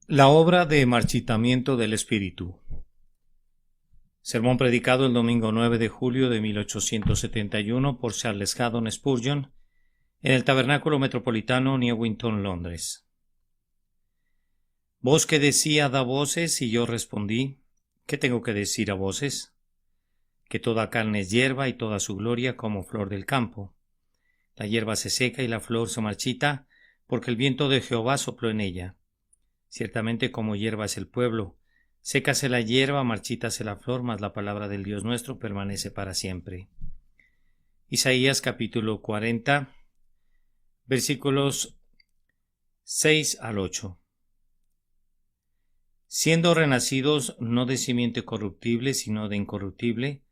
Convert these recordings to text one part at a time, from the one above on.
La obra de marchitamiento del espíritu. Sermón predicado el domingo 9 de julio de 1871 por Charles Haddon Spurgeon en el Tabernáculo Metropolitano, Newington, Londres. Voz que decía da voces, y yo respondí: ¿qué tengo que decir a voces? Que toda carne es hierba y toda su gloria como flor del campo. La hierba se seca y la flor se marchita, porque el viento de Jehová sopló en ella. Ciertamente como hierba es el pueblo, sécase la hierba, marchítase la flor, mas la palabra del Dios nuestro permanece para siempre. Isaías capítulo 40, versículos 6 al 8. Siendo renacidos no de simiente corruptible, sino de incorruptible,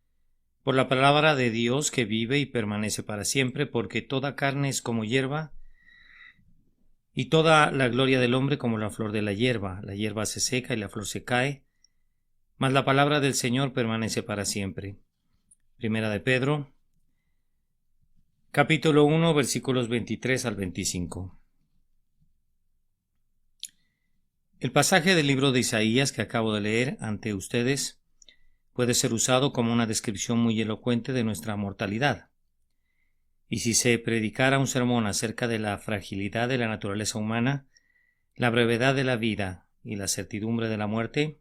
por la palabra de Dios que vive y permanece para siempre, porque toda carne es como hierba, y toda la gloria del hombre como la flor de la hierba se seca y la flor se cae, mas la palabra del Señor permanece para siempre. Primera de Pedro, capítulo 1, versículos 23 al 25. El pasaje del libro de Isaías que acabo de leer ante ustedes puede ser usado como una descripción muy elocuente de nuestra mortalidad. Y si se predicara un sermón acerca de la fragilidad de la naturaleza humana, la brevedad de la vida y la certidumbre de la muerte,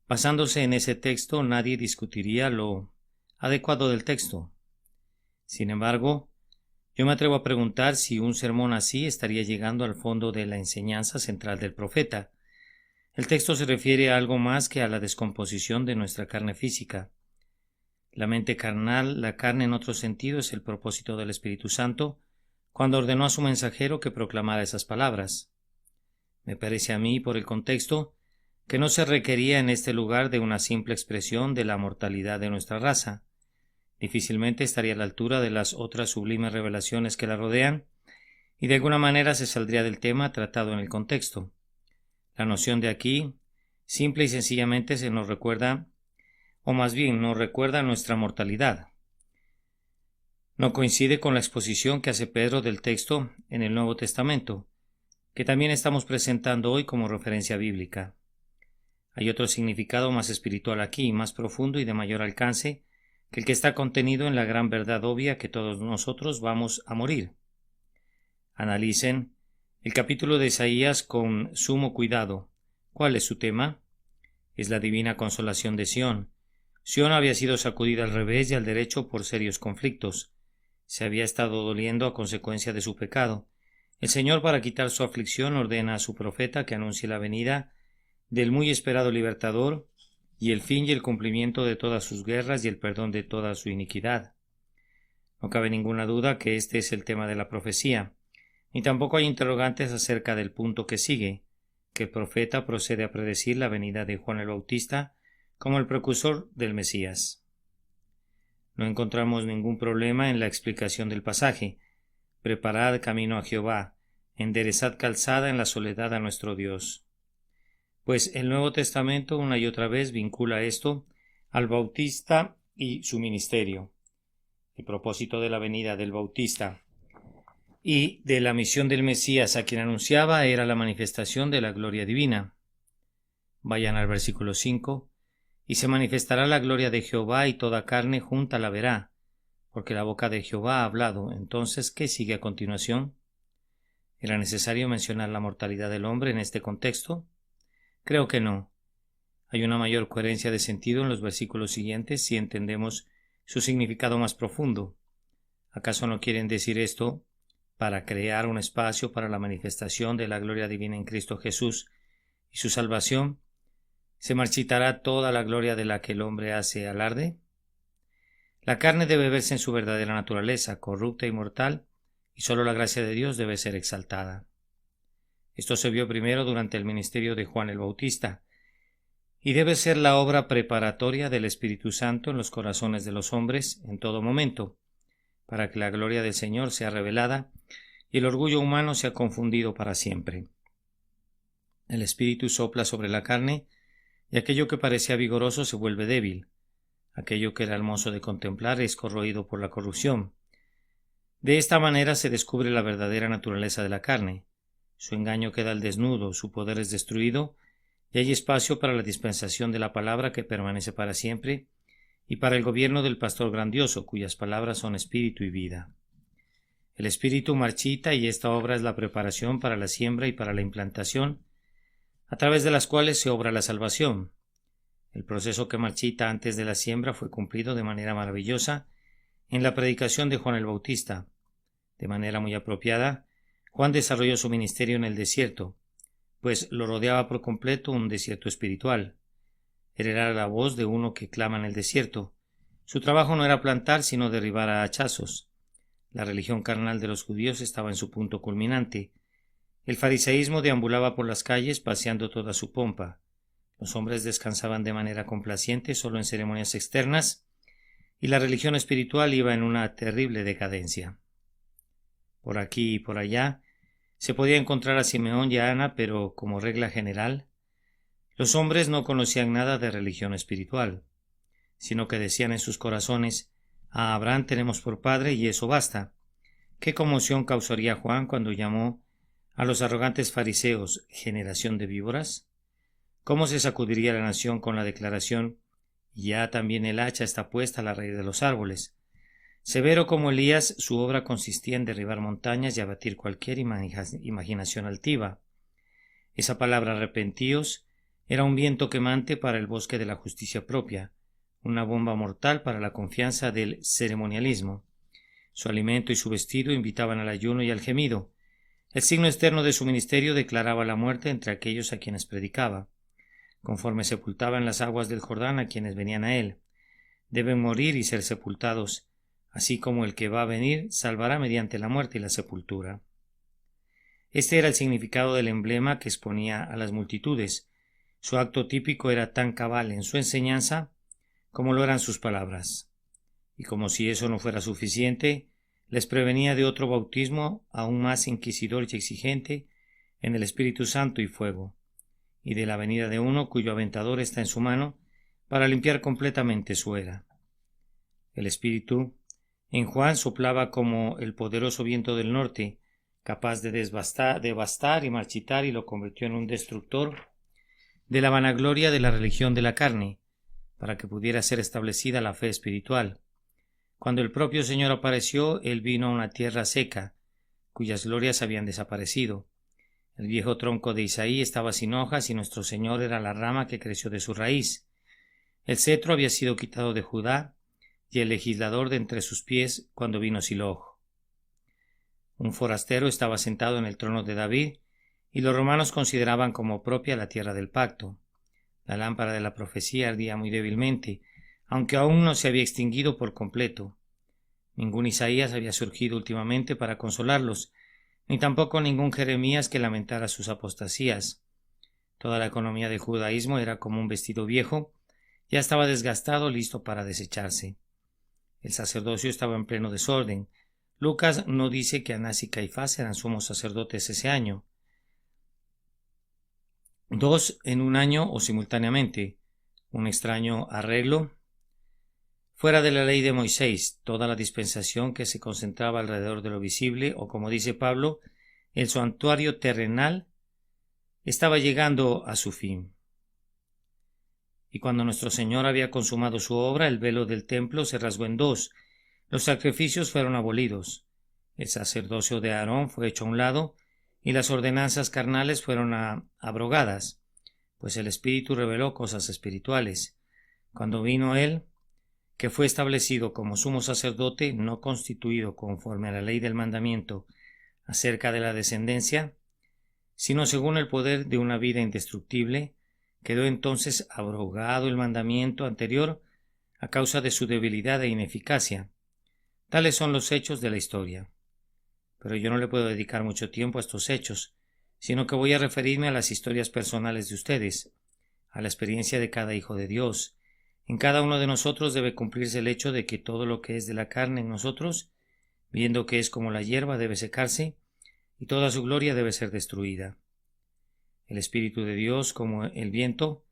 basándose en ese texto, nadie discutiría lo adecuado del texto. Sin embargo, yo me atrevo a preguntar si un sermón así estaría llegando al fondo de la enseñanza central del profeta. El texto se refiere a algo más que a la descomposición de nuestra carne física. La mente carnal, la carne en otro sentido, es el propósito del Espíritu Santo cuando ordenó a su mensajero que proclamara esas palabras. Me parece a mí, por el contexto, que no se requería en este lugar de una simple expresión de la mortalidad de nuestra raza. Difícilmente estaría a la altura de las otras sublimes revelaciones que la rodean, y de alguna manera se saldría del tema tratado en el contexto. La noción de aquí, simple y sencillamente, se nos recuerda, o más bien nos recuerda nuestra mortalidad. No coincide con la exposición que hace Pedro del texto en el Nuevo Testamento, que también estamos presentando hoy como referencia bíblica. Hay otro significado más espiritual aquí, más profundo y de mayor alcance, que el que está contenido en la gran verdad obvia que todos nosotros vamos a morir. Analicen el capítulo de Isaías con sumo cuidado. ¿Cuál es su tema? Es la divina consolación de Sión. Sión había sido sacudida al revés y al derecho por serios conflictos. Se había estado doliendo a consecuencia de su pecado. El Señor, para quitar su aflicción, ordena a su profeta que anuncie la venida del muy esperado libertador y el fin y el cumplimiento de todas sus guerras y el perdón de toda su iniquidad. No cabe ninguna duda que este es el tema de la profecía, ni tampoco hay interrogantes acerca del punto que sigue, que el profeta procede a predecir la venida de Juan el Bautista como el precursor del Mesías. No encontramos ningún problema en la explicación del pasaje. Preparad camino a Jehová, enderezad calzada en la soledad a nuestro Dios. Pues el Nuevo Testamento una y otra vez vincula esto al Bautista y su ministerio. El propósito de la venida del Bautista y de la misión del Mesías a quien anunciaba era la manifestación de la gloria divina. Vayan al versículo 5. Y se manifestará la gloria de Jehová y toda carne junta la verá, porque la boca de Jehová ha hablado. Entonces, ¿qué sigue a continuación? ¿Era necesario mencionar la mortalidad del hombre en este contexto? Creo que no. Hay una mayor coherencia de sentido en los versículos siguientes si entendemos su significado más profundo. ¿Acaso no quieren decir esto para crear un espacio para la manifestación de la gloria divina en Cristo Jesús y su salvación? ¿Se marchitará toda la gloria de la que el hombre hace alarde? La carne debe verse en su verdadera naturaleza, corrupta y mortal, y sólo la gracia de Dios debe ser exaltada. Esto se vio primero durante el ministerio de Juan el Bautista, y debe ser la obra preparatoria del Espíritu Santo en los corazones de los hombres en todo momento, para que la gloria del Señor sea revelada y el orgullo humano sea confundido para siempre. El Espíritu sopla sobre la carne, y aquello que parecía vigoroso se vuelve débil. Aquello que era hermoso de contemplar es corroído por la corrupción. De esta manera se descubre la verdadera naturaleza de la carne. Su engaño queda al desnudo, su poder es destruido, y hay espacio para la dispensación de la palabra que permanece para siempre, y para el gobierno del pastor grandioso, cuyas palabras son espíritu y vida. El espíritu marchita y esta obra es la preparación para la siembra y para la implantación, a través de las cuales se obra la salvación. El proceso que marchita antes de la siembra fue cumplido de manera maravillosa en la predicación de Juan el Bautista. De manera muy apropiada, Juan desarrolló su ministerio en el desierto, pues lo rodeaba por completo un desierto espiritual. Él era la voz de uno que clama en el desierto. Su trabajo no era plantar, sino derribar a hachazos. La religión carnal de los judíos estaba en su punto culminante. El fariseísmo deambulaba por las calles paseando toda su pompa. Los hombres descansaban de manera complaciente solo en ceremonias externas, y la religión espiritual iba en una terrible decadencia. Por aquí y por allá se podía encontrar a Simeón y a Ana, pero como regla general, los hombres no conocían nada de religión espiritual, sino que decían en sus corazones: a Abraham tenemos por padre y eso basta. ¿Qué conmoción causaría Juan cuando llamó a los arrogantes fariseos generación de víboras? ¿Cómo se sacudiría la nación con la declaración: ya también el hacha está puesta a la raíz de los árboles? Severo como Elías, su obra consistía en derribar montañas y abatir cualquier imaginación altiva. Esa palabra arrepentíos era un viento quemante para el bosque de la justicia propia, una bomba mortal para la confianza del ceremonialismo. Su alimento y su vestido invitaban al ayuno y al gemido. El signo externo de su ministerio declaraba la muerte entre aquellos a quienes predicaba. Conforme sepultaba en las aguas del Jordán a quienes venían a él, deben morir y ser sepultados, así como el que va a venir salvará mediante la muerte y la sepultura. Este era el significado del emblema que exponía a las multitudes. Su acto típico era tan cabal en su enseñanza como lo eran sus palabras. Y como si eso no fuera suficiente, les prevenía de otro bautismo aún más inquisidor y exigente en el Espíritu Santo y fuego, y de la venida de uno cuyo aventador está en su mano para limpiar completamente su era. El Espíritu en Juan soplaba como el poderoso viento del norte, capaz de devastar y marchitar, y lo convirtió en un destructor de la vanagloria de la religión de la carne, para que pudiera ser establecida la fe espiritual. Cuando el propio Señor apareció, él vino a una tierra seca, cuyas glorias habían desaparecido. El viejo tronco de Isaí estaba sin hojas y nuestro Señor era la rama que creció de su raíz. El cetro había sido quitado de Judá y el legislador de entre sus pies cuando vino Silo. Un forastero estaba sentado en el trono de David y los romanos consideraban como propia la tierra del pacto. La lámpara de la profecía ardía muy débilmente, aunque aún no se había extinguido por completo. Ningún Isaías había surgido últimamente para consolarlos, ni tampoco ningún Jeremías que lamentara sus apostasías. Toda la economía del judaísmo era como un vestido viejo, ya estaba desgastado, listo para desecharse. El sacerdocio estaba en pleno desorden. Lucas no dice que Anás y Caifás eran sumos sacerdotes ese año. Dos en un año o simultáneamente. Un extraño arreglo. Fuera de la ley de Moisés, toda la dispensación que se concentraba alrededor de lo visible, o como dice Pablo, el santuario terrenal, estaba llegando a su fin. Y cuando nuestro Señor había consumado su obra, el velo del templo se rasgó en dos, los sacrificios fueron abolidos, el sacerdocio de Aarón fue hecho a un lado, y las ordenanzas carnales fueron abrogadas, pues el Espíritu reveló cosas espirituales. Cuando vino Él, que fue establecido como sumo sacerdote, no constituido conforme a la ley del mandamiento acerca de la descendencia, sino según el poder de una vida indestructible, quedó entonces abrogado el mandamiento anterior a causa de su debilidad e ineficacia. Tales son los hechos de la historia. Pero yo no le puedo dedicar mucho tiempo a estos hechos, sino que voy a referirme a las historias personales de ustedes, a la experiencia de cada hijo de Dios. En cada uno de nosotros debe cumplirse el hecho de que todo lo que es de la carne en nosotros, viendo que es como la hierba, debe secarse, y toda su gloria debe ser destruida. El Espíritu de Dios, como el viento,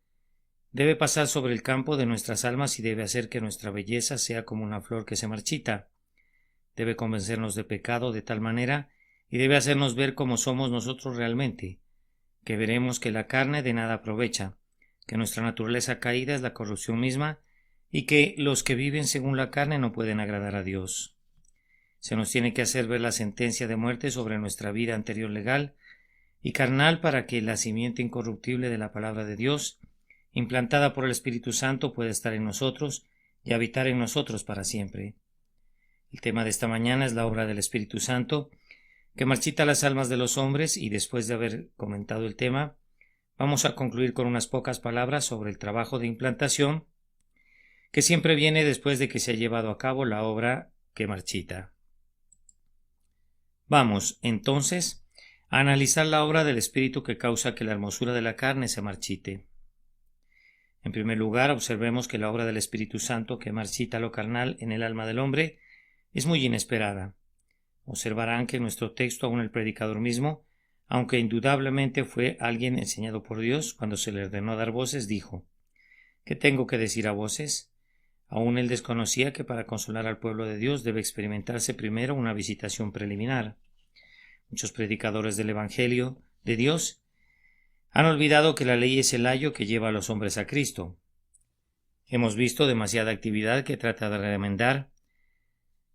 debe pasar sobre el campo de nuestras almas y debe hacer que nuestra belleza sea como una flor que se marchita. Debe convencernos de pecado de tal manera y debe hacernos ver cómo somos nosotros realmente, que veremos que la carne de nada aprovecha, que nuestra naturaleza caída es la corrupción misma y que los que viven según la carne no pueden agradar a Dios. Se nos tiene que hacer ver la sentencia de muerte sobre nuestra vida anterior legal y carnal para que la simiente incorruptible de la palabra de Dios, implantada por el Espíritu Santo, pueda estar en nosotros y habitar en nosotros para siempre. El tema de esta mañana es la obra del Espíritu Santo, que marchita las almas de los hombres, y después de haber comentado el tema, vamos a concluir con unas pocas palabras sobre el trabajo de implantación, que siempre viene después de que se ha llevado a cabo la obra que marchita. Vamos, entonces, a analizar la obra del Espíritu que causa que la hermosura de la carne se marchite. En primer lugar, observemos que la obra del Espíritu Santo que marchita lo carnal en el alma del hombre es muy inesperada. Observarán que en nuestro texto aún el predicador mismo, aunque indudablemente fue alguien enseñado por Dios, cuando se le ordenó dar voces, dijo: ¿Qué tengo que decir a voces? Aún él desconocía que para consolar al pueblo de Dios debe experimentarse primero una visitación preliminar. Muchos predicadores del Evangelio de Dios han olvidado que la ley es el ayo que lleva a los hombres a Cristo. Hemos visto demasiada actividad que trata de remendar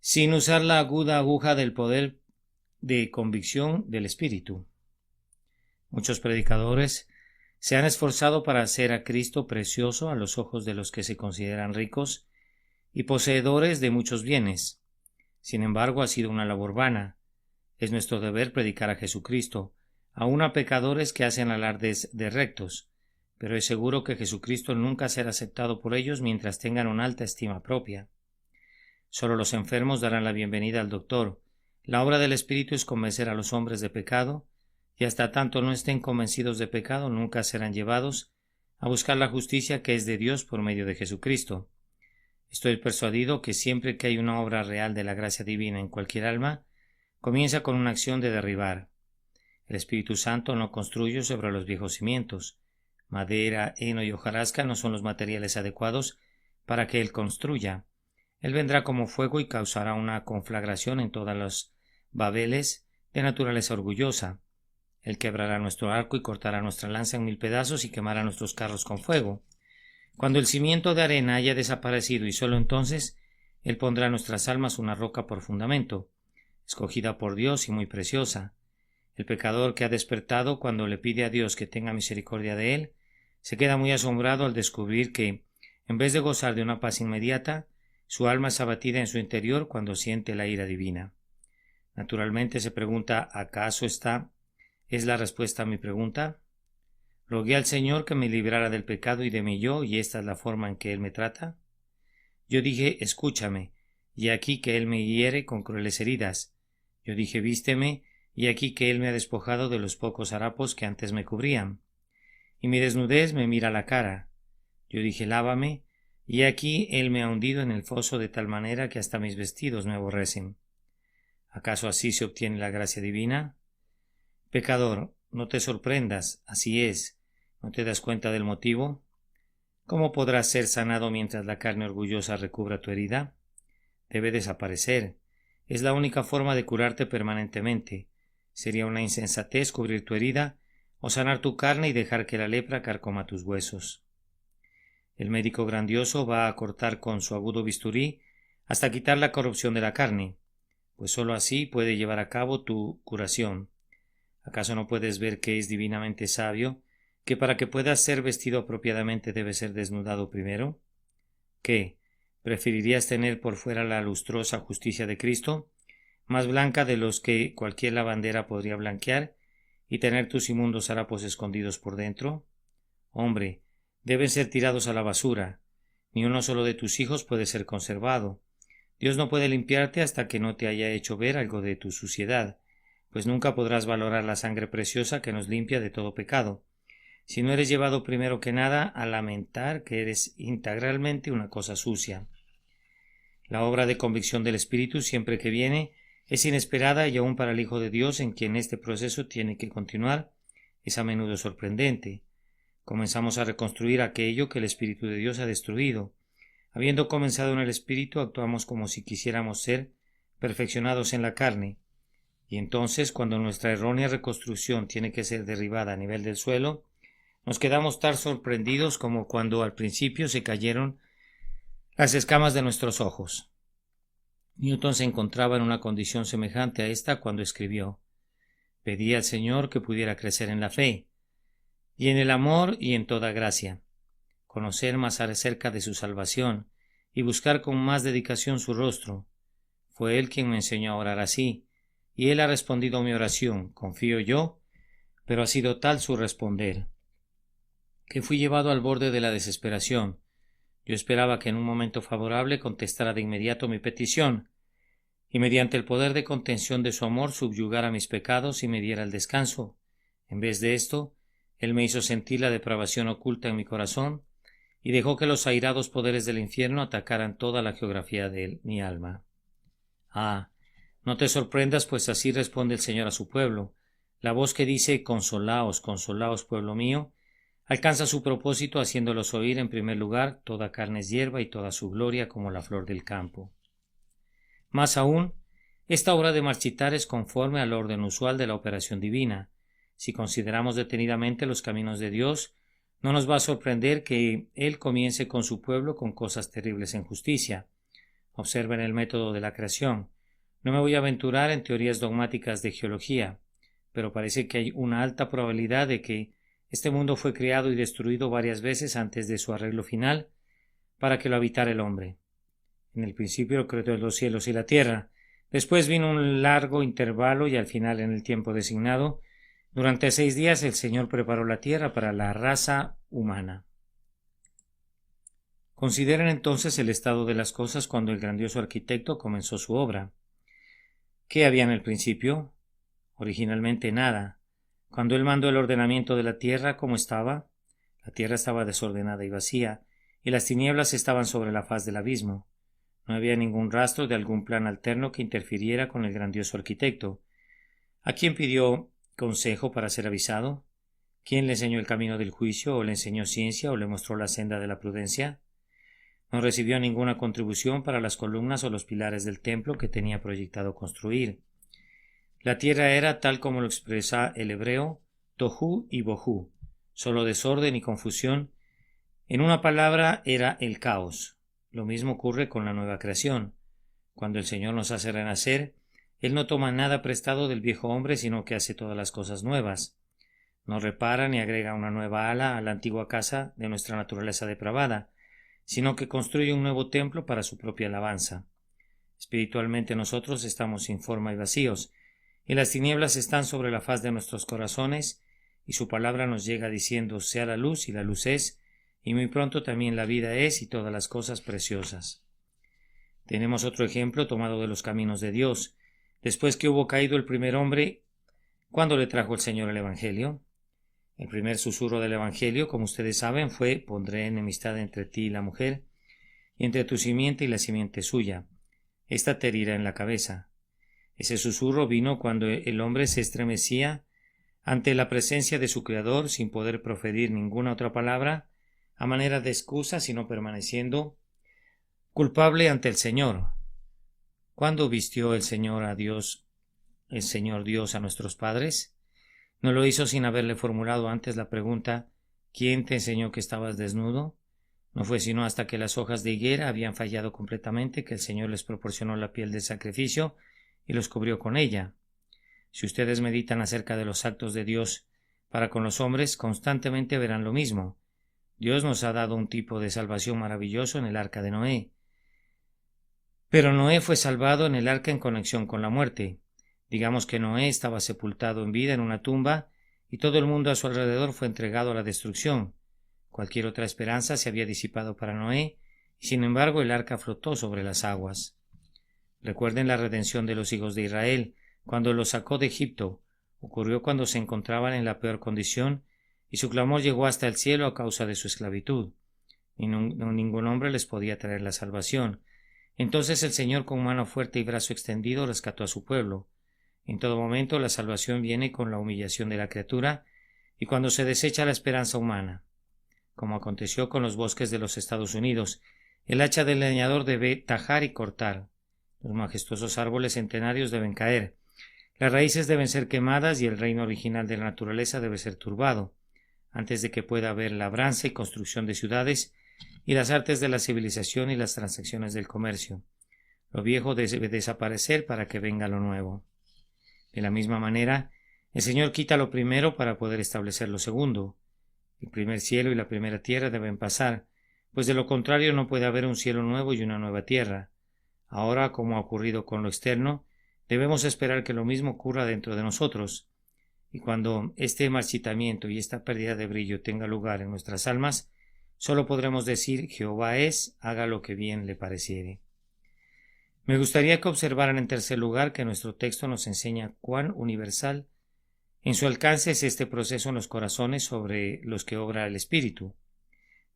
sin usar la aguda aguja del poder de convicción del Espíritu. Muchos predicadores se han esforzado para hacer a Cristo precioso a los ojos de los que se consideran ricos y poseedores de muchos bienes. Sin embargo, ha sido una labor vana. Es nuestro deber predicar a Jesucristo, aun a pecadores que hacen alardes de rectos, pero es seguro que Jesucristo nunca será aceptado por ellos mientras tengan una alta estima propia. Solo los enfermos darán la bienvenida al doctor. La obra del Espíritu es convencer a los hombres de pecado, y hasta tanto no estén convencidos de pecado, nunca serán llevados a buscar la justicia que es de Dios por medio de Jesucristo. Estoy persuadido que siempre que hay una obra real de la gracia divina en cualquier alma, comienza con una acción de derribar. El Espíritu Santo no construye sobre los viejos cimientos. Madera, heno y hojarasca no son los materiales adecuados para que Él construya. Él vendrá como fuego y causará una conflagración en todos los babeles de naturaleza orgullosa. Él quebrará nuestro arco y cortará nuestra lanza en 1000 pedazos y quemará nuestros carros con fuego. Cuando el cimiento de arena haya desaparecido, y sólo entonces, Él pondrá en nuestras almas una roca por fundamento, escogida por Dios y muy preciosa. El pecador que ha despertado cuando le pide a Dios que tenga misericordia de él, se queda muy asombrado al descubrir que, en vez de gozar de una paz inmediata, su alma es abatida en su interior cuando siente la ira divina. Naturalmente se pregunta: ¿acaso esta es la respuesta a mi pregunta? Rogué al Señor que me librara del pecado y de mi yo, y esta es la forma en que Él me trata. Yo dije: escúchame, y aquí que Él me hiere con crueles heridas. Yo dije: vísteme, y aquí que Él me ha despojado de los pocos harapos que antes me cubrían. Y mi desnudez me mira la cara. Yo dije: lávame, y aquí Él me ha hundido en el foso de tal manera que hasta mis vestidos me aborrecen. ¿Acaso así se obtiene la gracia divina? Pecador, no te sorprendas, así es. ¿No te das cuenta del motivo? ¿Cómo podrás ser sanado mientras la carne orgullosa recubra tu herida? Debe desaparecer. Es la única forma de curarte permanentemente. Sería una insensatez cubrir tu herida o sanar tu carne y dejar que la lepra carcoma tus huesos. El médico grandioso va a cortar con su agudo bisturí hasta quitar la corrupción de la carne, pues sólo así puede llevar a cabo tu curación. ¿Acaso no puedes ver que es divinamente sabio que para que puedas ser vestido apropiadamente debe ser desnudado primero? ¿Qué? ¿Preferirías tener por fuera la lustrosa justicia de Cristo, más blanca de los que cualquier lavandera podría blanquear, y tener tus inmundos harapos escondidos por dentro? Hombre, deben ser tirados a la basura. Ni uno solo de tus hijos puede ser conservado. Dios no puede limpiarte hasta que no te haya hecho ver algo de tu suciedad, pues nunca podrás valorar la sangre preciosa que nos limpia de todo pecado, si no eres llevado primero que nada a lamentar que eres integralmente una cosa sucia. La obra de convicción del Espíritu, siempre que viene, es inesperada, y aun para el Hijo de Dios, en quien este proceso tiene que continuar, es a menudo sorprendente. Comenzamos a reconstruir aquello que el Espíritu de Dios ha destruido. Habiendo comenzado en el Espíritu, actuamos como si quisiéramos ser perfeccionados en la carne. Y entonces, cuando nuestra errónea reconstrucción tiene que ser derribada a nivel del suelo, nos quedamos tan sorprendidos como cuando al principio se cayeron las escamas de nuestros ojos. Newton se encontraba en una condición semejante a esta cuando escribió: «Pedí al Señor que pudiera crecer en la fe, y en el amor y en toda gracia, conocer más acerca de su salvación y buscar con más dedicación su rostro. Fue Él quien me enseñó a orar así, y Él ha respondido a mi oración, confío yo, pero ha sido tal su responder, que fui llevado al borde de la desesperación. Yo esperaba que en un momento favorable contestara de inmediato mi petición, y mediante el poder de contención de su amor subyugara mis pecados y me diera el descanso. En vez de esto, Él me hizo sentir la depravación oculta en mi corazón y dejó que los airados poderes del infierno atacaran toda la geografía de mi alma». Ah, no te sorprendas, pues así responde el Señor a su pueblo. La voz que dice «Consolaos, consolaos, pueblo mío», alcanza su propósito haciéndolos oír en primer lugar: «Toda carne es hierba y toda su gloria como la flor del campo». Más aún, esta obra de marchitar es conforme al orden usual de la operación divina. Si consideramos detenidamente los caminos de Dios, no nos va a sorprender que Él comience con su pueblo con cosas terribles en justicia. Observen el método de la creación. No me voy a aventurar en teorías dogmáticas de geología, pero parece que hay una alta probabilidad de que este mundo fue creado y destruido varias veces antes de su arreglo final para que lo habitara el hombre. En el principio creó los cielos y la tierra. Después vino un largo intervalo y al final, en el tiempo designado, durante 6 días el Señor preparó la tierra para la raza humana. Consideren entonces el estado de las cosas cuando el grandioso arquitecto comenzó su obra. ¿Qué había en el principio? Originalmente nada. Cuando él mandó el ordenamiento de la tierra, ¿cómo estaba? La tierra estaba desordenada y vacía, y las tinieblas estaban sobre la faz del abismo. No había ningún rastro de algún plan alterno que interfiriera con el grandioso arquitecto. ¿A quién pidió consejo para ser avisado? ¿Quién le enseñó el camino del juicio, o le enseñó ciencia, o le mostró la senda de la prudencia? No recibió ninguna contribución para las columnas o los pilares del templo que tenía proyectado construir. La tierra era, tal como lo expresa el hebreo, tohu y bohu, solo desorden y confusión. En una palabra, era el caos. Lo mismo ocurre con la nueva creación. Cuando el Señor nos hace renacer, Él no toma nada prestado del viejo hombre, sino que hace todas las cosas nuevas. No repara ni agrega una nueva ala a la antigua casa de nuestra naturaleza depravada, sino que construye un nuevo templo para su propia alabanza. Espiritualmente nosotros estamos sin forma y vacíos, y las tinieblas están sobre la faz de nuestros corazones, y su palabra nos llega diciendo: «Sea la luz», y la luz es, y muy pronto también la vida es, y todas las cosas preciosas. Tenemos otro ejemplo tomado de los caminos de Dios. Después que hubo caído el primer hombre, ¿cuándo le trajo el Señor el Evangelio? El primer susurro del Evangelio, como ustedes saben, fue: «Pondré enemistad entre ti y la mujer, y entre tu simiente y la simiente suya. Esta te herirá en la cabeza». Ese susurro vino cuando el hombre se estremecía ante la presencia de su Creador, sin poder proferir ninguna otra palabra a manera de excusa, sino permaneciendo culpable ante el Señor. ¿Cuándo vistió el Señor Dios a nuestros padres? ¿No lo hizo sin haberle formulado antes la pregunta: «¿Quién te enseñó que estabas desnudo?». No fue sino hasta que las hojas de higuera habían fallado completamente que el Señor les proporcionó la piel del sacrificio y los cubrió con ella. Si ustedes meditan acerca de los actos de Dios para con los hombres, constantemente verán lo mismo. Dios nos ha dado un tipo de salvación maravilloso en el arca de Noé. Pero Noé fue salvado en el arca en conexión con la muerte. Digamos que Noé estaba sepultado en vida en una tumba y todo el mundo a su alrededor fue entregado a la destrucción. Cualquier otra esperanza se había disipado para Noé, y sin embargo el arca flotó sobre las aguas. Recuerden la redención de los hijos de Israel cuando los sacó de Egipto. Ocurrió cuando se encontraban en la peor condición, y su clamor llegó hasta el cielo a causa de su esclavitud. Ningún hombre les podía traer la salvación. Entonces el Señor, con mano fuerte y brazo extendido, rescató a su pueblo. En todo momento la salvación viene con la humillación de la criatura y cuando se desecha la esperanza humana. Como aconteció con los bosques de los Estados Unidos, el hacha del leñador debe tajar y cortar. Los majestuosos árboles centenarios deben caer. Las raíces deben ser quemadas y el reino original de la naturaleza debe ser turbado, antes de que pueda haber labranza y construcción de ciudades y las artes de la civilización y las transacciones del comercio. Lo viejo debe desaparecer para que venga lo nuevo. De la misma manera, el Señor quita lo primero para poder establecer lo segundo. El primer cielo y la primera tierra deben pasar, pues de lo contrario no puede haber un cielo nuevo y una nueva tierra. Ahora, como ha ocurrido con lo externo, debemos esperar que lo mismo ocurra dentro de nosotros. Y cuando este marchitamiento y esta pérdida de brillo tenga lugar en nuestras almas, solo podremos decir: Jehová es, haga lo que bien le pareciere. Me gustaría que observaran en tercer lugar que nuestro texto nos enseña cuán universal en su alcance es este proceso en los corazones sobre los que obra el Espíritu.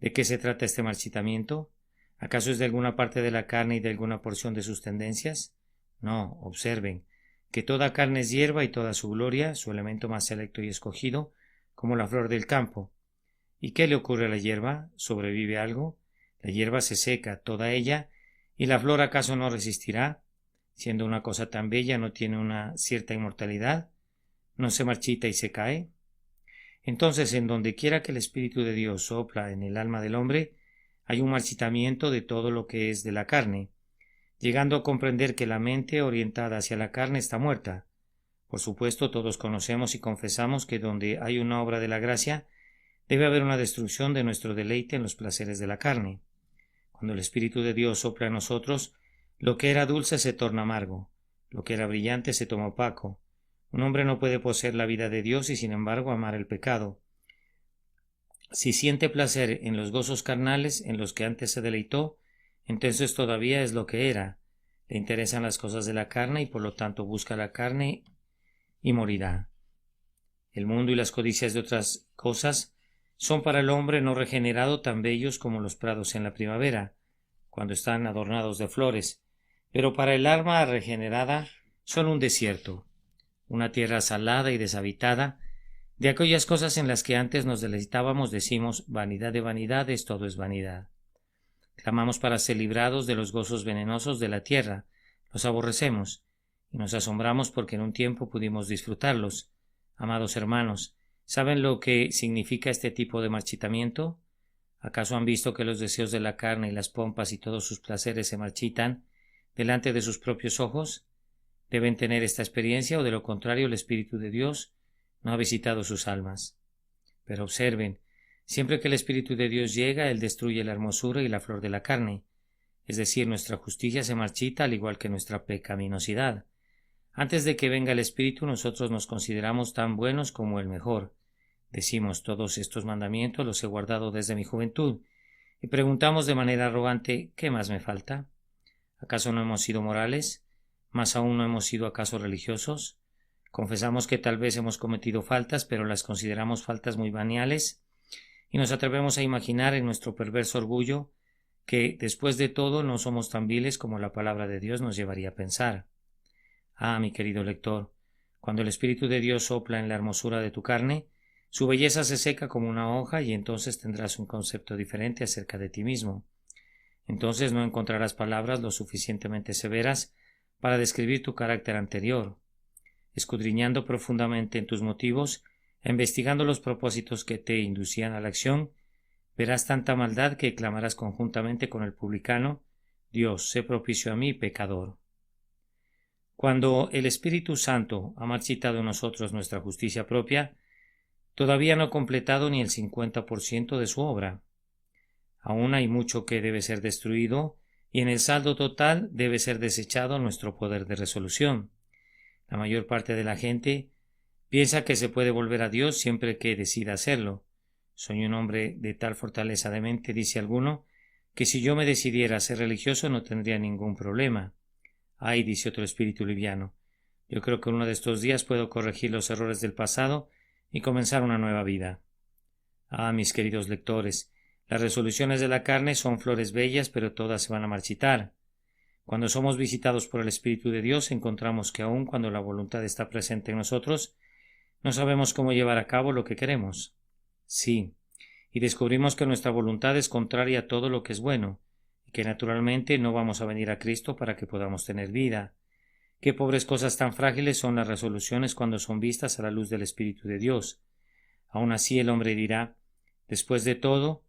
¿De qué se trata este marchitamiento? ¿Acaso es de alguna parte de la carne y de alguna porción de sus tendencias? No, observen que toda carne es hierba y toda su gloria, su elemento más selecto y escogido, como la flor del campo. ¿Y qué le ocurre a la hierba? ¿Sobrevive algo? La hierba se seca, toda ella, ¿y la flor acaso no resistirá? Siendo una cosa tan bella, ¿no tiene una cierta inmortalidad? ¿No se marchita y se cae? Entonces, en donde quiera que el Espíritu de Dios sopla en el alma del hombre, hay un marchitamiento de todo lo que es de la carne, llegando a comprender que la mente orientada hacia la carne está muerta. Por supuesto, todos conocemos y confesamos que donde hay una obra de la gracia, debe haber una destrucción de nuestro deleite en los placeres de la carne. Cuando el Espíritu de Dios sopla en nosotros, lo que era dulce se torna amargo, lo que era brillante se toma opaco. Un hombre no puede poseer la vida de Dios y sin embargo amar el pecado. Si siente placer en los gozos carnales en los que antes se deleitó, entonces todavía es lo que era. Le interesan las cosas de la carne y por lo tanto busca la carne y morirá. El mundo y las codicias de otras cosas son para el hombre no regenerado tan bellos como los prados en la primavera, cuando están adornados de flores, pero para el alma regenerada son un desierto, una tierra salada y deshabitada. De aquellas cosas en las que antes nos deleitábamos decimos: vanidad de vanidades, todo es vanidad. Clamamos para ser librados de los gozos venenosos de la tierra, los aborrecemos, y nos asombramos porque en un tiempo pudimos disfrutarlos. Amados hermanos, ¿saben lo que significa este tipo de marchitamiento? ¿Acaso han visto que los deseos de la carne y las pompas y todos sus placeres se marchitan delante de sus propios ojos? Deben tener esta experiencia, o de lo contrario el Espíritu de Dios no ha visitado sus almas. Pero observen, siempre que el Espíritu de Dios llega, Él destruye la hermosura y la flor de la carne, es decir, nuestra justicia se marchita al igual que nuestra pecaminosidad. Antes de que venga el Espíritu, nosotros nos consideramos tan buenos como el mejor. Decimos: todos estos mandamientos los he guardado desde mi juventud, y preguntamos de manera arrogante: ¿qué más me falta? ¿Acaso no hemos sido morales? ¿Más aún no hemos sido acaso religiosos? Confesamos que tal vez hemos cometido faltas, pero las consideramos faltas muy veniales, y nos atrevemos a imaginar en nuestro perverso orgullo que, después de todo, no somos tan viles como la palabra de Dios nos llevaría a pensar. Ah, mi querido lector, cuando el Espíritu de Dios sopla en la hermosura de tu carne, su belleza se seca como una hoja y entonces tendrás un concepto diferente acerca de ti mismo. Entonces no encontrarás palabras lo suficientemente severas para describir tu carácter anterior. Escudriñando profundamente en tus motivos, e investigando los propósitos que te inducían a la acción, verás tanta maldad que clamarás conjuntamente con el publicano: Dios, sé propicio a mí, pecador. Cuando el Espíritu Santo ha marchitado en nosotros nuestra justicia propia, todavía no ha completado ni el 50% de su obra. Aún hay mucho que debe ser destruido, y en el saldo total debe ser desechado nuestro poder de resolución. La mayor parte de la gente piensa que se puede volver a Dios siempre que decida hacerlo. Soy un hombre de tal fortaleza de mente, dice alguno, que si yo me decidiera a ser religioso no tendría ningún problema. Ay, dice otro espíritu liviano, yo creo que uno de estos días puedo corregir los errores del pasado y comenzar una nueva vida. Ah, mis queridos lectores, las resoluciones de la carne son flores bellas, pero todas se van a marchitar. Cuando somos visitados por el Espíritu de Dios, encontramos que aun cuando la voluntad está presente en nosotros, no sabemos cómo llevar a cabo lo que queremos. Sí, y descubrimos que nuestra voluntad es contraria a todo lo que es bueno, y que naturalmente no vamos a venir a Cristo para que podamos tener vida. Qué pobres cosas tan frágiles son las resoluciones cuando son vistas a la luz del Espíritu de Dios. Aun así el hombre dirá: después de todo,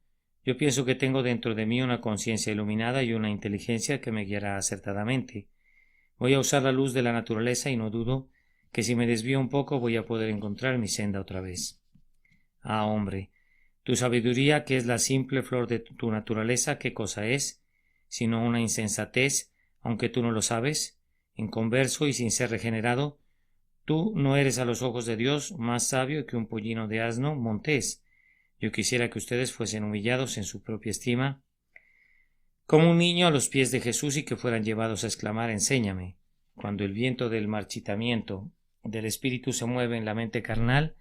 yo pienso que tengo dentro de mí una conciencia iluminada y una inteligencia que me guiará acertadamente. Voy a usar la luz de la naturaleza y no dudo que si me desvío un poco voy a poder encontrar mi senda otra vez. Ah, hombre, tu sabiduría, que es la simple flor de tu naturaleza, ¿qué cosa es? Sino una insensatez, aunque tú no lo sabes. Inconverso y sin ser regenerado, tú no eres a los ojos de Dios más sabio que un pollino de asno montés. Yo quisiera que ustedes fuesen humillados en su propia estima, como un niño a los pies de Jesús, y que fueran llevados a exclamar: enséñame. Cuando el viento del marchitamiento del espíritu se mueve en la mente carnal,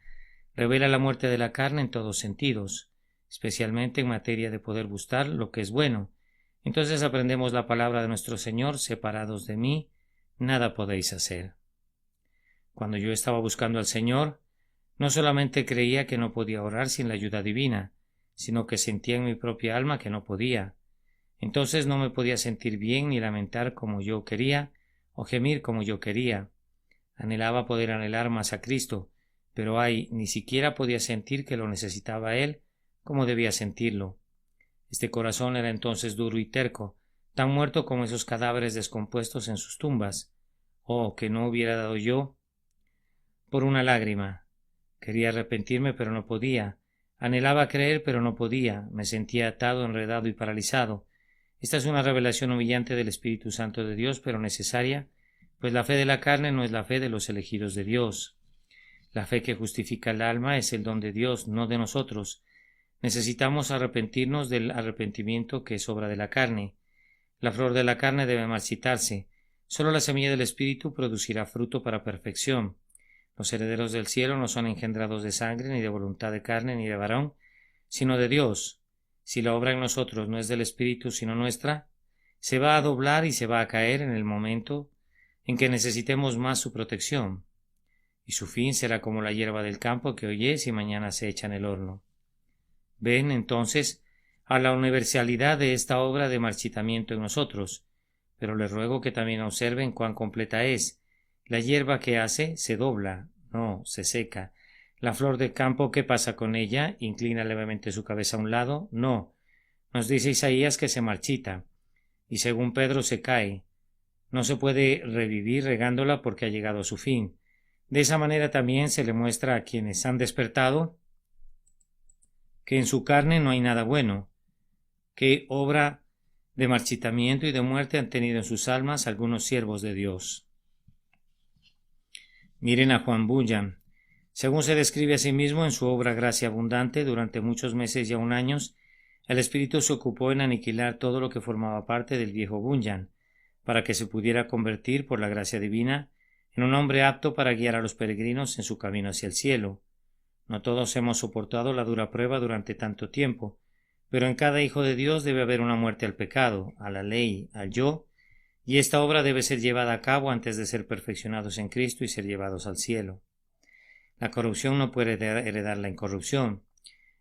revela la muerte de la carne en todos sentidos, especialmente en materia de poder gustar lo que es bueno. Entonces aprendemos la palabra de nuestro Señor: separados de mí, nada podéis hacer. Cuando yo estaba buscando al Señor, no solamente creía que no podía orar sin la ayuda divina, sino que sentía en mi propia alma que no podía. Entonces no me podía sentir bien ni lamentar como yo quería o gemir como yo quería. Anhelaba poder anhelar más a Cristo, pero ni siquiera podía sentir que lo necesitaba Él como debía sentirlo. Este corazón era entonces duro y terco, tan muerto como esos cadáveres descompuestos en sus tumbas. Oh, que no hubiera dado yo por una lágrima. Quería arrepentirme, pero no podía. Anhelaba creer, pero no podía. Me sentía atado, enredado y paralizado. Esta es una revelación humillante del Espíritu Santo de Dios, pero necesaria, pues la fe de la carne no es la fe de los elegidos de Dios. La fe que justifica el alma es el don de Dios, no de nosotros. Necesitamos arrepentirnos del arrepentimiento que es obra de la carne. La flor de la carne debe marchitarse. Solo la semilla del Espíritu producirá fruto para perfección. Los herederos del cielo no son engendrados de sangre, ni de voluntad de carne, ni de varón, sino de Dios. Si la obra en nosotros no es del Espíritu sino nuestra, se va a doblar y se va a caer en el momento en que necesitemos más su protección, y su fin será como la hierba del campo que hoy es y mañana se echa en el horno. Ven, entonces, a la universalidad de esta obra de marchitamiento en nosotros, pero les ruego que también observen cuán completa es. La hierba que hace se dobla, no, se seca. La flor del campo, ¿qué pasa con ella? ¿Inclina levemente su cabeza a un lado? No. Nos dice Isaías que se marchita, y según Pedro se cae. No se puede revivir regándola porque ha llegado a su fin. De esa manera también se le muestra a quienes han despertado que en su carne no hay nada bueno, que obra de marchitamiento y de muerte han tenido en sus almas algunos siervos de Dios. Miren a Juan Bunyan. Según se describe a sí mismo en su obra Gracia Abundante, durante muchos meses y aún años, el Espíritu se ocupó en aniquilar todo lo que formaba parte del viejo Bunyan, para que se pudiera convertir, por la gracia divina, en un hombre apto para guiar a los peregrinos en su camino hacia el cielo. No todos hemos soportado la dura prueba durante tanto tiempo, pero en cada hijo de Dios debe haber una muerte al pecado, a la ley, al yo, y esta obra debe ser llevada a cabo antes de ser perfeccionados en Cristo y ser llevados al cielo. La corrupción no puede heredar la incorrupción.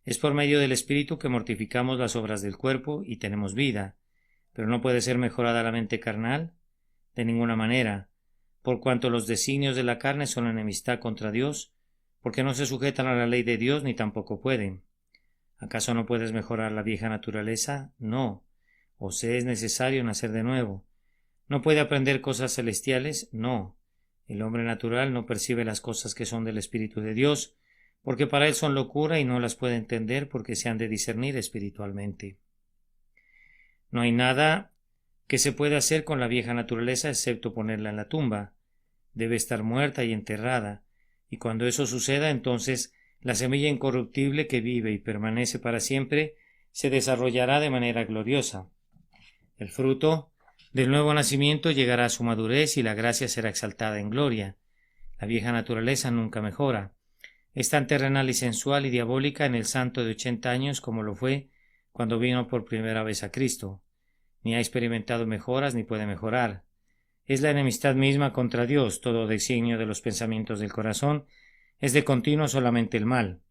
Es por medio del Espíritu que mortificamos las obras del cuerpo y tenemos vida, pero no puede ser mejorada la mente carnal de ninguna manera, por cuanto los designios de la carne son enemistad contra Dios, porque no se sujetan a la ley de Dios ni tampoco pueden. ¿Acaso no puedes mejorar la vieja naturaleza? No. ¿O se es necesario nacer de nuevo? ¿No puede aprender cosas celestiales? No. El hombre natural no percibe las cosas que son del Espíritu de Dios, porque para él son locura y no las puede entender porque se han de discernir espiritualmente. No hay nada que se pueda hacer con la vieja naturaleza excepto ponerla en la tumba. Debe estar muerta y enterrada, y cuando eso suceda, entonces la semilla incorruptible que vive y permanece para siempre se desarrollará de manera gloriosa. El fruto del nuevo nacimiento llegará a su madurez y la gracia será exaltada en gloria. La vieja naturaleza nunca mejora. Es tan terrenal y sensual y diabólica en el santo de 80 años como lo fue cuando vino por primera vez a Cristo. Ni ha experimentado mejoras ni puede mejorar. Es la enemistad misma contra Dios. Todo designio de los pensamientos del corazón es de continuo solamente el mal.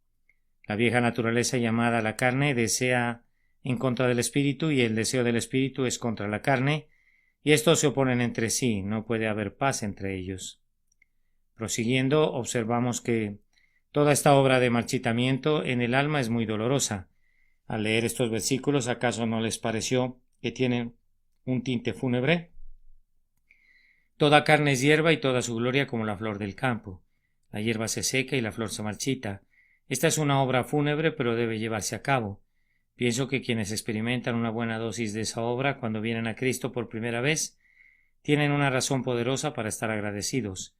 La vieja naturaleza llamada la carne desea en contra del espíritu y el deseo del espíritu es contra la carne, y estos se oponen entre sí, no puede haber paz entre ellos. Prosiguiendo, observamos que toda esta obra de marchitamiento en el alma es muy dolorosa. Al leer estos versículos, ¿acaso no les pareció que tienen un tinte fúnebre? Toda carne es hierba y toda su gloria como la flor del campo. La hierba se seca y la flor se marchita. Esta es una obra fúnebre, pero debe llevarse a cabo. Pienso que quienes experimentan una buena dosis de esa obra cuando vienen a Cristo por primera vez, tienen una razón poderosa para estar agradecidos.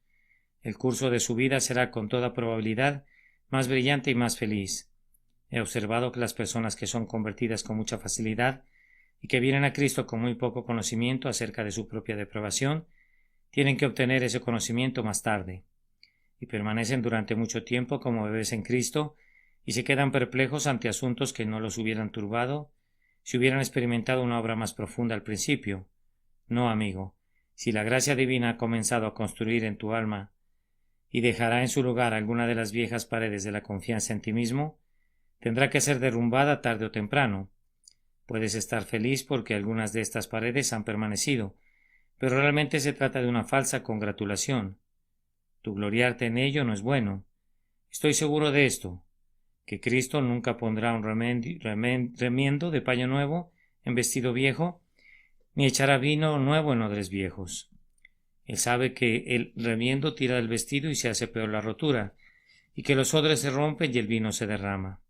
El curso de su vida será con toda probabilidad más brillante y más feliz. He observado que las personas que son convertidas con mucha facilidad y que vienen a Cristo con muy poco conocimiento acerca de su propia depravación, tienen que obtener ese conocimiento más tarde, y permanecen durante mucho tiempo como bebés en Cristo y se quedan perplejos ante asuntos que no los hubieran turbado si hubieran experimentado una obra más profunda al principio. No, amigo, si la gracia divina ha comenzado a construir en tu alma y dejará en su lugar alguna de las viejas paredes de la confianza en ti mismo, tendrá que ser derrumbada tarde o temprano. Puedes estar feliz porque algunas de estas paredes han permanecido, pero realmente se trata de una falsa congratulación. Tu gloriarte en ello no es bueno. Estoy seguro de esto, que Cristo nunca pondrá un remiendo de paño nuevo en vestido viejo, ni echará vino nuevo en odres viejos. Él sabe que el remiendo tira del vestido y se hace peor la rotura, y que los odres se rompen y el vino se derrama.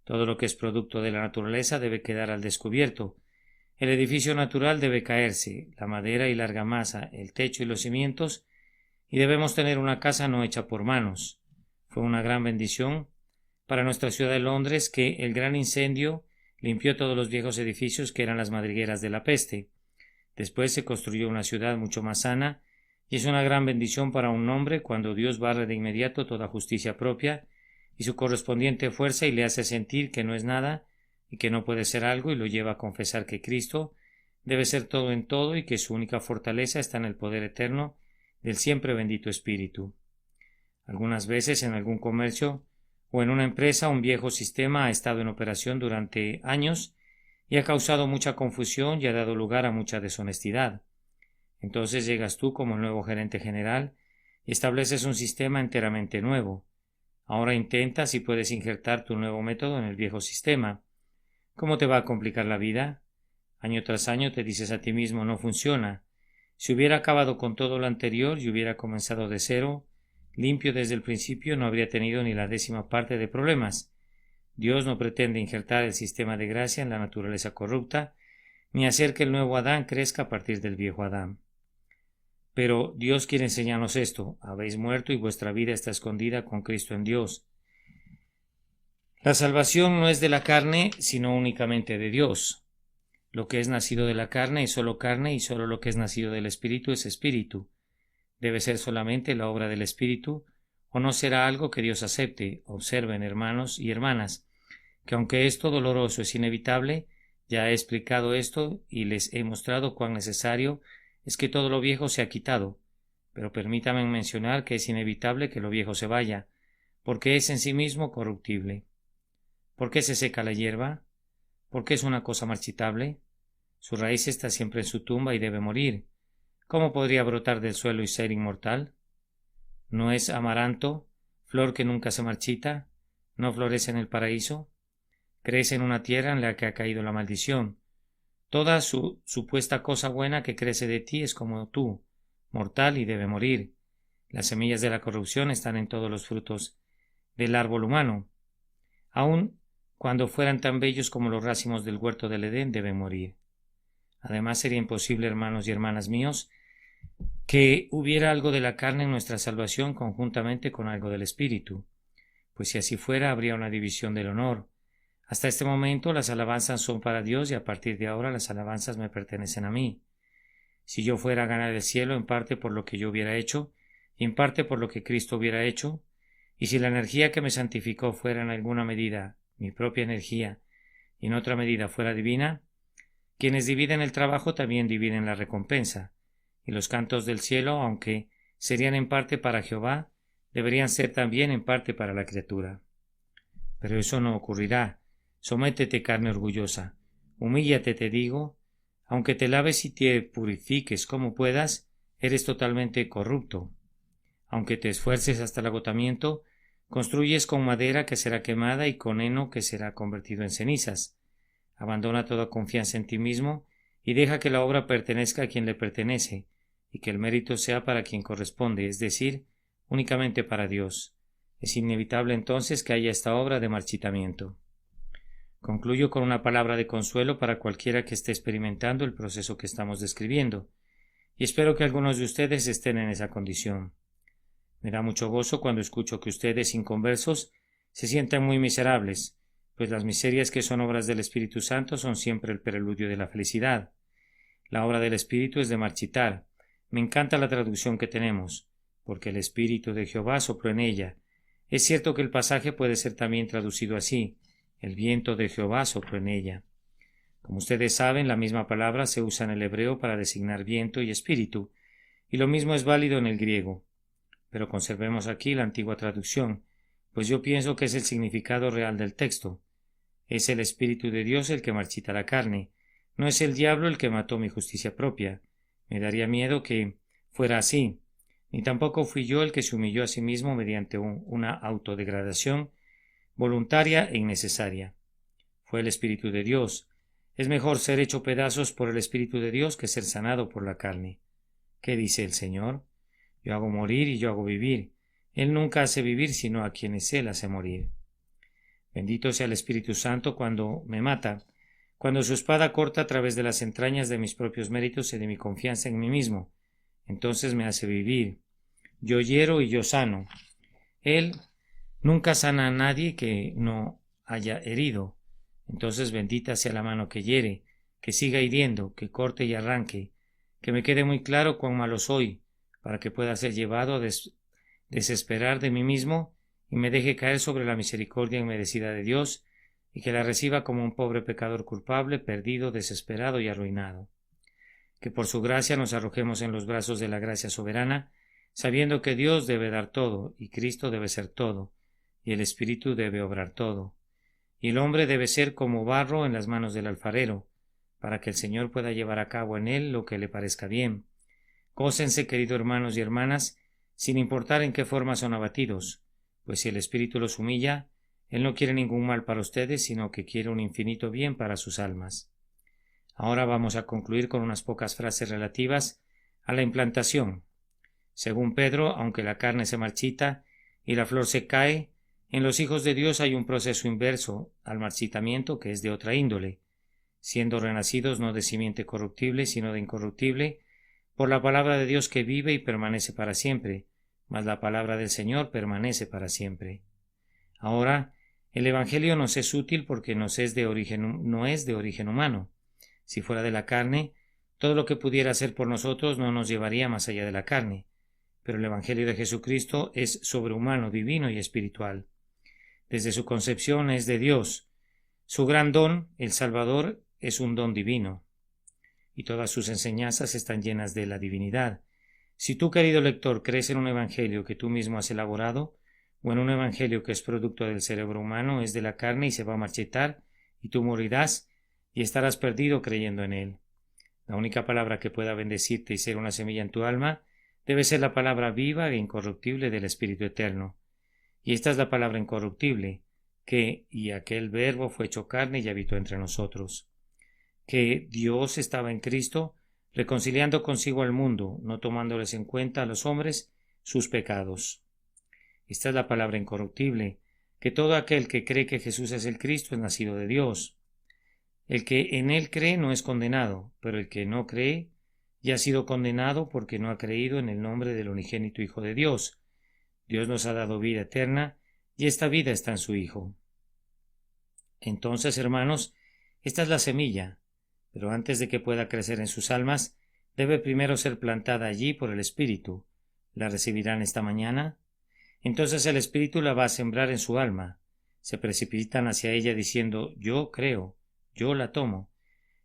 Todo lo que es producto de la naturaleza debe quedar al descubierto. El edificio natural debe caerse, la madera y la argamasa, el techo y los cimientos, y debemos tener una casa no hecha por manos. Fue una gran bendición para nuestra ciudad de Londres que el gran incendio limpió todos los viejos edificios que eran las madrigueras de la peste. Después se construyó una ciudad mucho más sana, y es una gran bendición para un hombre cuando Dios barre de inmediato toda justicia propia y su correspondiente fuerza y le hace sentir que no es nada y que no puede ser algo y lo lleva a confesar que Cristo debe ser todo en todo y que su única fortaleza está en el poder eterno del siempre bendito Espíritu. Algunas veces en algún comercio o en una empresa un viejo sistema ha estado en operación durante años y ha causado mucha confusión y ha dado lugar a mucha deshonestidad. Entonces llegas tú como el nuevo gerente general y estableces un sistema enteramente nuevo. Ahora intentas y puedes injertar tu nuevo método en el viejo sistema. ¿Cómo te va a complicar la vida? Año tras año te dices a ti mismo no funciona. Si hubiera acabado con todo lo anterior y hubiera comenzado de cero, limpio desde el principio, no habría tenido ni la 10ª parte de problemas. Dios no pretende injertar el sistema de gracia en la naturaleza corrupta, ni hacer que el nuevo Adán crezca a partir del viejo Adán. Pero Dios quiere enseñarnos esto: habéis muerto y vuestra vida está escondida con Cristo en Dios. La salvación no es de la carne, sino únicamente de Dios. Lo que es nacido de la carne es solo carne, y solo lo que es nacido del Espíritu es Espíritu. Debe ser solamente la obra del Espíritu, o no será algo que Dios acepte. Observen, hermanos y hermanas, que aunque esto doloroso es inevitable, ya he explicado esto y les he mostrado cuán necesario es que todo lo viejo sea quitado, pero permítanme mencionar que es inevitable que lo viejo se vaya, porque es en sí mismo corruptible. ¿Por qué se seca la hierba? ¿Por qué es una cosa marchitable? Su raíz está siempre en su tumba y debe morir. ¿Cómo podría brotar del suelo y ser inmortal? ¿No es amaranto, flor que nunca se marchita? ¿No florece en el paraíso? Crece en una tierra en la que ha caído la maldición. Toda su supuesta cosa buena que crece de ti es como tú, mortal y debe morir. Las semillas de la corrupción están en todos los frutos del árbol humano. Aun cuando fueran tan bellos como los racimos del huerto del Edén, deben morir. Además, sería imposible, hermanos y hermanas míos, que hubiera algo de la carne en nuestra salvación conjuntamente con algo del Espíritu, pues si así fuera habría una división del honor. Hasta este momento las alabanzas son para Dios y a partir de ahora las alabanzas me pertenecen a mí. Si yo fuera a ganar el cielo en parte por lo que yo hubiera hecho y en parte por lo que Cristo hubiera hecho, y si la energía que me santificó fuera en alguna medida mi propia energía y en otra medida fuera divina, quienes dividen el trabajo también dividen la recompensa, y los cantos del cielo, aunque serían en parte para Jehová, deberían ser también en parte para la criatura. Pero eso no ocurrirá. Sométete, carne orgullosa, humíllate, te digo, Aunque te laves y te purifiques como puedas, eres totalmente corrupto. Aunque te esfuerces hasta el agotamiento, construyes con madera que será quemada y con heno que será convertido en cenizas. Abandona toda confianza en ti mismo y deja que la obra pertenezca a quien le pertenece, y que el mérito sea para quien corresponde, es decir, únicamente para Dios. Es inevitable entonces que haya esta obra de marchitamiento. Concluyo con una palabra de consuelo para cualquiera que esté experimentando el proceso que estamos describiendo, y espero que algunos de ustedes estén en esa condición. Me da mucho gozo cuando escucho que ustedes, inconversos, se sientan muy miserables, pues las miserias que son obras del Espíritu Santo son siempre el preludio de la felicidad. La obra del Espíritu es de marchitar. Me encanta la traducción que tenemos, porque el Espíritu de Jehová sopló en ella. Es cierto que el pasaje puede ser también traducido así: el viento de Jehová sopló en ella. Como ustedes saben, la misma palabra se usa en el hebreo para designar viento y espíritu, y lo mismo es válido en el griego. Pero conservemos aquí la antigua traducción, pues yo pienso que es el significado real del texto. Es el Espíritu de Dios el que marchita la carne, no es el diablo el que mató mi justicia propia. Me daría miedo que fuera así, ni tampoco fui yo el que se humilló a sí mismo mediante una autodegradación voluntaria e innecesaria. Fue el Espíritu de Dios. Es mejor ser hecho pedazos por el Espíritu de Dios que ser sanado por la carne. ¿Qué dice el Señor? Yo hago morir y yo hago vivir. Él nunca hace vivir sino a quienes Él hace morir. Bendito sea el Espíritu Santo cuando me mata, cuando su espada corta a través de las entrañas de mis propios méritos y de mi confianza en mí mismo. Entonces me hace vivir. Yo hiero y yo sano. Él nunca sana a nadie que no haya herido. Entonces bendita sea la mano que hiere, que siga hiriendo, que corte y arranque, que me quede muy claro cuán malo soy, para que pueda ser llevado a desesperar de mí mismo y me deje caer sobre la misericordia inmerecida de Dios, y que la reciba como un pobre pecador culpable, perdido, desesperado y arruinado. Que por su gracia nos arrojemos en los brazos de la gracia soberana, sabiendo que Dios debe dar todo, y Cristo debe ser todo, y el Espíritu debe obrar todo, y el hombre debe ser como barro en las manos del alfarero, para que el Señor pueda llevar a cabo en él lo que le parezca bien. Gócense, queridos hermanos y hermanas, sin importar en qué forma son abatidos, pues si el Espíritu los humilla, Él no quiere ningún mal para ustedes, sino que quiere un infinito bien para sus almas. Ahora vamos a concluir con unas pocas frases relativas a la implantación. Según Pedro, aunque la carne se marchita y la flor se cae, en los hijos de Dios hay un proceso inverso al marchitamiento que es de otra índole, siendo renacidos no de simiente corruptible, sino de incorruptible, por la palabra de Dios que vive y permanece para siempre, mas la palabra del Señor permanece para siempre. Ahora, el Evangelio nos es útil porque no es de origen humano. Si fuera de la carne, todo lo que pudiera hacer por nosotros no nos llevaría más allá de la carne. Pero el Evangelio de Jesucristo es sobrehumano, divino y espiritual. Desde su concepción es de Dios. Su gran don, el Salvador, es un don divino, y todas sus enseñanzas están llenas de la divinidad. Si tú, querido lector, crees en un Evangelio que tú mismo has elaborado, o en un Evangelio que es producto del cerebro humano, es de la carne y se va a marchitar, y tú morirás y estarás perdido creyendo en él. La única palabra que pueda bendecirte y ser una semilla en tu alma debe ser la palabra viva e incorruptible del Espíritu Eterno. Y esta es la palabra incorruptible, que y aquel verbo fue hecho carne y habitó entre nosotros. Que Dios estaba en Cristo, reconciliando consigo al mundo, no tomándoles en cuenta a los hombres sus pecados. Esta es la palabra incorruptible, que todo aquel que cree que Jesús es el Cristo es nacido de Dios. El que en él cree no es condenado, pero el que no cree ya ha sido condenado porque no ha creído en el nombre del unigénito Hijo de Dios. Dios nos ha dado vida eterna, y esta vida está en su Hijo. Entonces, hermanos, esta es la semilla, pero antes de que pueda crecer en sus almas, debe primero ser plantada allí por el Espíritu. ¿La recibirán esta mañana? Entonces el Espíritu la va a sembrar en su alma. Se precipitan hacia ella diciendo: yo creo, yo la tomo.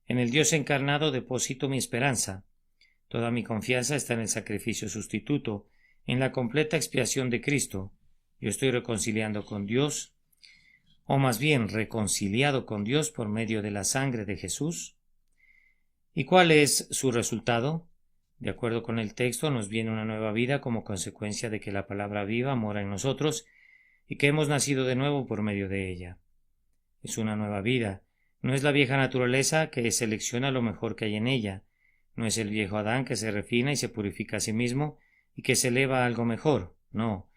En el Dios encarnado deposito mi esperanza. Toda mi confianza está en el sacrificio sustituto, en la completa expiación de Cristo. Yo estoy reconciliando con Dios, o más bien reconciliado con Dios por medio de la sangre de Jesús. ¿Y cuál es su resultado? De acuerdo con el texto, nos viene una nueva vida como consecuencia de que la palabra viva mora en nosotros y que hemos nacido de nuevo por medio de ella. Es una nueva vida. No es la vieja naturaleza que selecciona lo mejor que hay en ella. No es el viejo Adán que se refina y se purifica a sí mismo y que se eleva a algo mejor. No.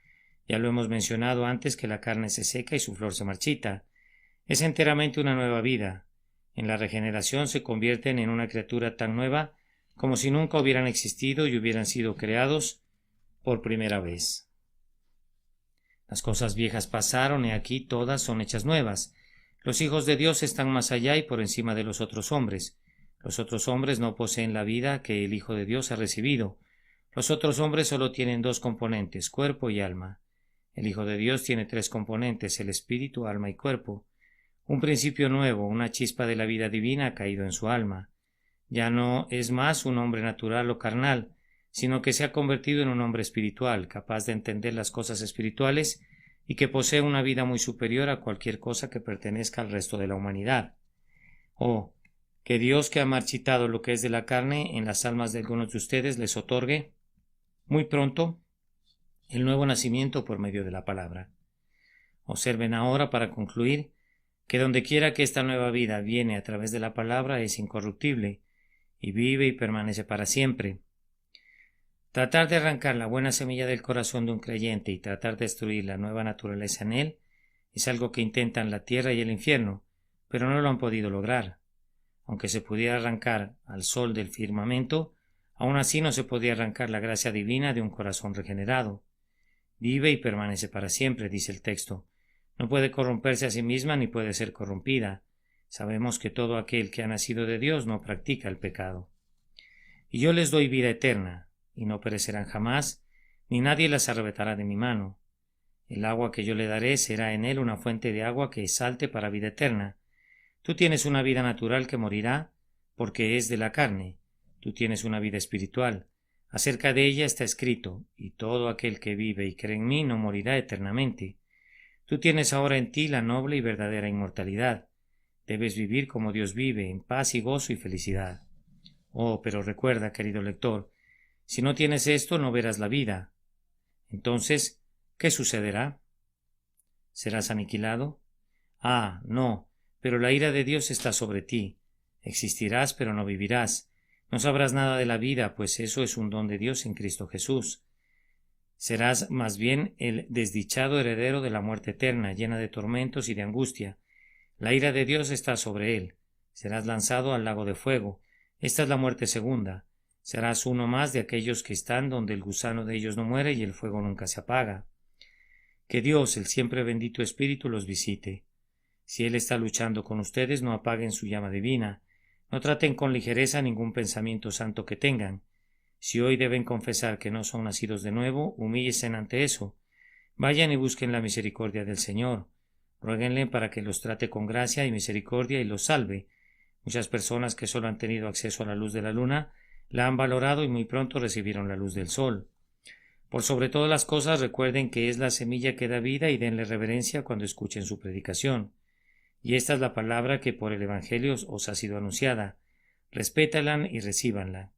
Ya lo hemos mencionado antes que la carne se seca y su flor se marchita. Es enteramente una nueva vida. En la regeneración se convierten en una criatura tan nueva como si nunca hubieran existido y hubieran sido creados por primera vez. Las cosas viejas pasaron y aquí todas son hechas nuevas. Los hijos de Dios están más allá y por encima de los otros hombres. Los otros hombres no poseen la vida que el Hijo de Dios ha recibido. Los otros hombres solo tienen dos componentes, cuerpo y alma. El Hijo de Dios tiene tres componentes, el espíritu, alma y cuerpo. Un principio nuevo, una chispa de la vida divina ha caído en su alma. Ya no es más un hombre natural o carnal, sino que se ha convertido en un hombre espiritual, capaz de entender las cosas espirituales y que posee una vida muy superior a cualquier cosa que pertenezca al resto de la humanidad. Oh, que Dios, que ha marchitado lo que es de la carne en las almas de algunos de ustedes, les otorgue muy pronto el nuevo nacimiento por medio de la palabra. Observen ahora, para concluir, que dondequiera que esta nueva vida viene a través de la palabra es incorruptible y vive y permanece para siempre. Tratar de arrancar la buena semilla del corazón de un creyente y tratar de destruir la nueva naturaleza en él es algo que intentan la tierra y el infierno, pero no lo han podido lograr. Aunque se pudiera arrancar al sol del firmamento, aún así no se podía arrancar la gracia divina de un corazón regenerado. Vive y permanece para siempre, dice el texto. No puede corromperse a sí misma ni puede ser corrompida. Sabemos que todo aquel que ha nacido de Dios no practica el pecado. Y yo les doy vida eterna, y no perecerán jamás, ni nadie las arrebatará de mi mano. El agua que yo le daré será en él una fuente de agua que salte para vida eterna. Tú tienes una vida natural que morirá, porque es de la carne. Tú tienes una vida espiritual. Acerca de ella está escrito, y todo aquel que vive y cree en mí no morirá eternamente. Tú tienes ahora en ti la noble y verdadera inmortalidad. Debes vivir como Dios vive, en paz y gozo y felicidad. Oh, pero recuerda, querido lector, si no tienes esto no verás la vida. Entonces, ¿qué sucederá? ¿Serás aniquilado? Ah, no, pero la ira de Dios está sobre ti. Existirás, pero no vivirás. No sabrás nada de la vida, pues eso es un don de Dios en Cristo Jesús. Serás más bien el desdichado heredero de la muerte eterna, llena de tormentos y de angustia. La ira de Dios está sobre él. Serás lanzado al lago de fuego. Esta es la muerte segunda. Serás uno más de aquellos que están donde el gusano de ellos no muere y el fuego nunca se apaga. Que Dios, el siempre bendito Espíritu, los visite. Si Él está luchando con ustedes, no apaguen su llama divina. No traten con ligereza ningún pensamiento santo que tengan. Si hoy deben confesar que no son nacidos de nuevo, humíllense ante eso. Vayan y busquen la misericordia del Señor. Ruéguenle para que los trate con gracia y misericordia y los salve. Muchas personas que solo han tenido acceso a la luz de la luna la han valorado y muy pronto recibieron la luz del sol. Por sobre todas las cosas, recuerden que es la semilla que da vida y denle reverencia cuando escuchen su predicación. Y esta es la palabra que por el Evangelio os ha sido anunciada. Respétala y recíbanla.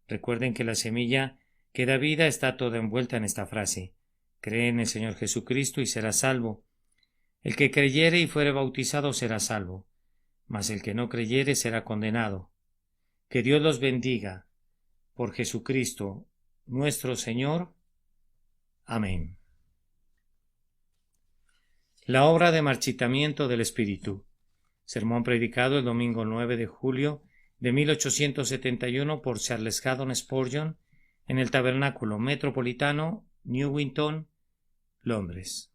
Recuerden que la semilla que da vida está toda envuelta en esta frase. Cree en el Señor Jesucristo y serás salvo. El que creyere y fuere bautizado será salvo, mas el que no creyere será condenado. Que Dios los bendiga. Por Jesucristo nuestro Señor. Amén. La obra de marchitamiento del Espíritu. Sermón predicado el domingo 9 de julio de 1871 por Charles Haddon Spurgeon en el Tabernáculo Metropolitano, Newington, Londres.